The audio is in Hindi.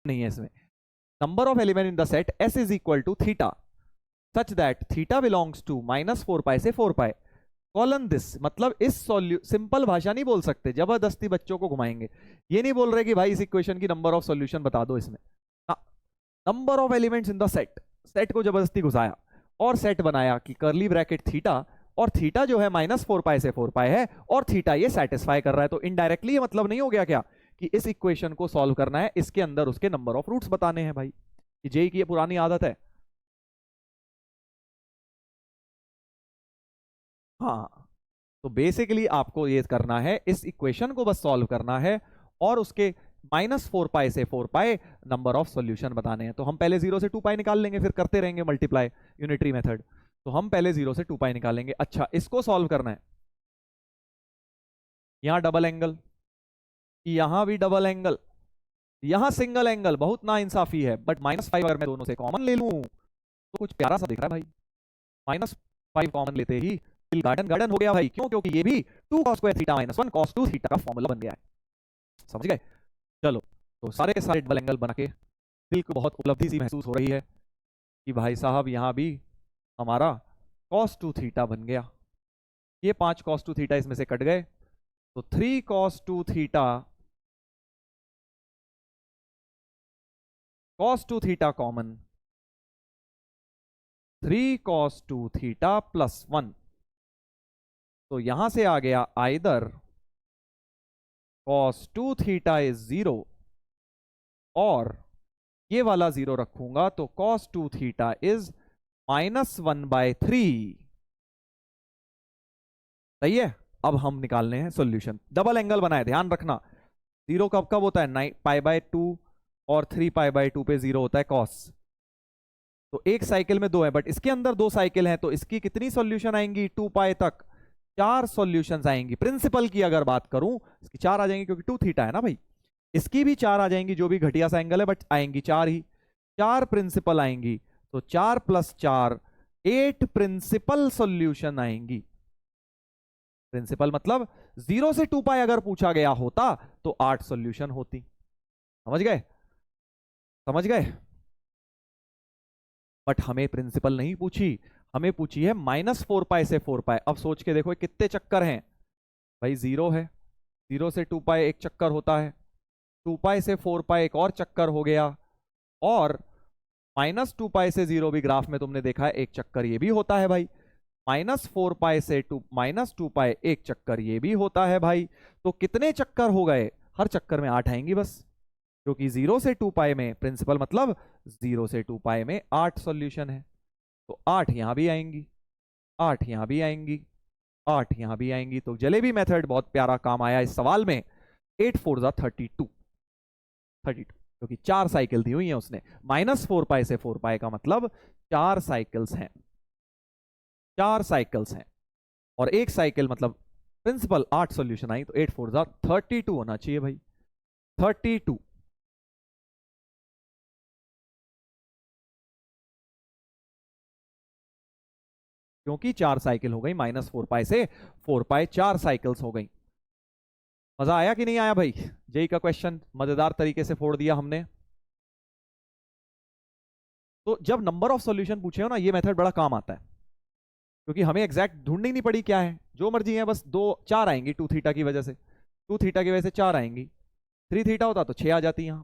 नहीं है इसमें। Number of element in the set S is equal to theta such that theta belongs to -4 pi से 4 पाई कॉलन दिस। मतलब इस सिंपल भाषा नहीं बोल सकते, जबरदस्ती बच्चों को घुमाएंगे। ये नहीं बोल रहे कि भाई इस इक्वेशन की नंबर ऑफ सॉल्यूशन बता दो इसमें, number of elements in the set. Set को जबरदस्ती घुसाया और सेट बनाया कि करली ब्रैकेट थीटा, और थीटा जो है -4 पाई से 4 पाई है, और थीटा ये सेटिस्फाई कर रहा है। तो इनडायरेक्टली ये मतलब नहीं हो गया क्या कि इस इक्वेशन को सॉल्व करना है, इसके अंदर उसके नंबर ऑफ रूट्स बताने हैं भाई। कि जेई की ये पुरानी आदत है। हाँ, तो बेसिकली आपको ये करना है, इस इक्वेशन को बस सॉल्व करना है और उसके -4 पाई से 4 पाई नंबर ऑफ सॉल्यूशन बताने हैं। तो हम पहले 0 से 2 पाई निकाल लेंगे, फिर करते रहेंगे मल्टीप्लाई यूनिटरी मेथड। तो हम पहले 0 से 2 पाई निकालेंगे। अच्छा, इसको सॉल्व करना है। यहां डबल एंगल, यहां भी डबल एंगल, यहां सिंगल एंगल, बहुत ना इंसाफी है। बट -5 अगर मैं दोनों से कॉमन ले लूं तो कुछ प्यारा सा दिख रहा है भाई। -5 कॉमन लेते ही दिल गार्डन गार्डन हो गया भाई। क्यों? क्योंकि ये भी 2 cos square theta -1 cos 2 theta का फॉर्मूला बन गया है। समझ गए? चलो, तो सारे के सारे डबल एंगल बना के दिल को बहुत उपलब्धि सी महसूस हो रही है कि भाई साहब यहां भी हमारा cos 2 थीटा बन गया। ये 5 cos 2 थीटा इसमें से कट गए, तो 3 cos 2 theta, cos 2 theta common, 3 cos 2 theta +1। तो यहां से आ गया आइदर cos 2 थीटा इज 0, और ये वाला 0 रखूंगा तो cos 2 थीटा इज -1/3। सही है? अब हम निकालने हैं सॉल्यूशन। डबल एंगल बनाए, ध्यान रखना। 0 कब कब होता है? π/2 और 3π/2 पे 0 होता है cos। तो एक साइकिल में 2 है, बट इसके अंदर 2 साइकिल हैं, तो इसकी कितनी सॉल्यूशन आएंगी? 2 पाई तक 4 सॉल्यूशंस आएंगी। प्रिंसिपल की अगर बात करूं, इसकी 4 आ जाएंगी क्योंकि 2 थीटा है ना भाई। इसकी भी 4 आ जाएंगी, जो भी घटिया सा एंगल है, बट आएंगी 4 ही। 4 प्रिंसिपल आएंगी, तो 4 + 4 8 प्रिंसिपल सॉल्यूशन आएंगी। प्रिंसिपल मतलब 0 से 2 पाई अगर पूछा गया होता तो 8 सॉल्यूशन होती। समझ गए? समझ गए? बट हमें प्रिंसिपल नहीं पूछी, हमें पूछी है -4 पाई से 4 पाई। अब सोच के देखो कितने चक्कर हैं भाई। 0 है, 0 से 2 पाई एक चक्कर होता है, 2 पाई से 4 पाई एक और चक्कर हो गया, और -2 पाई से 0 भी ग्राफ में तुमने देखा है एक चक्कर ये भी होता है भाई। -4 पाई से -2 पाई एक चक्कर ये भी होता है भाई। तो कितने चक्कर हो गए? हर चक्कर में 8 आएंगी बस, क्योंकि 0 से 2 पाई में प्रिंसिपल मतलब 0 से 2 पाई में 8 सॉल्यूशन है। तो 8 यहां भी आएंगी, 8 यहां भी आएंगी, 8 यहां भी आएंगी। तो जलेबी मेथड बहुत प्यारा काम आया इस सवाल में। 8 4 जा 32, 32, क्योंकि 4 साइकिल दी हुई है उसने। -4 पाई से 4 पाई का मतलब 4 साइकिल्स हैं, 4 साइकिल्स हैं, और एक साइकिल मतलब प्रिंसिपल 8 सॉल्यूशन आई, तो 8 4 जा 32 होना चाहिए भाई। 32, क्योंकि 4 साइकिल हो गई, -4 पाई से 4 पाई 4 साइकिल्स हो गई। मजा आया कि नहीं आया भाई? जेई का क्वेश्चन मजेदार तरीके से फोड़ दिया हमने। तो जब नंबर ऑफ सॉल्यूशन पूछे हो ना, ये मेथड बड़ा काम आता है, क्योंकि हमें एग्जैक्ट ढूंढनी नहीं पड़ी क्या है, जो मर्जी है, बस 4 आएंगी 2 थीटा की वजह से, 2 थीटा की वजह से 4 आएंगी। 3 थीटा होता तो 6 आ जाती यहां।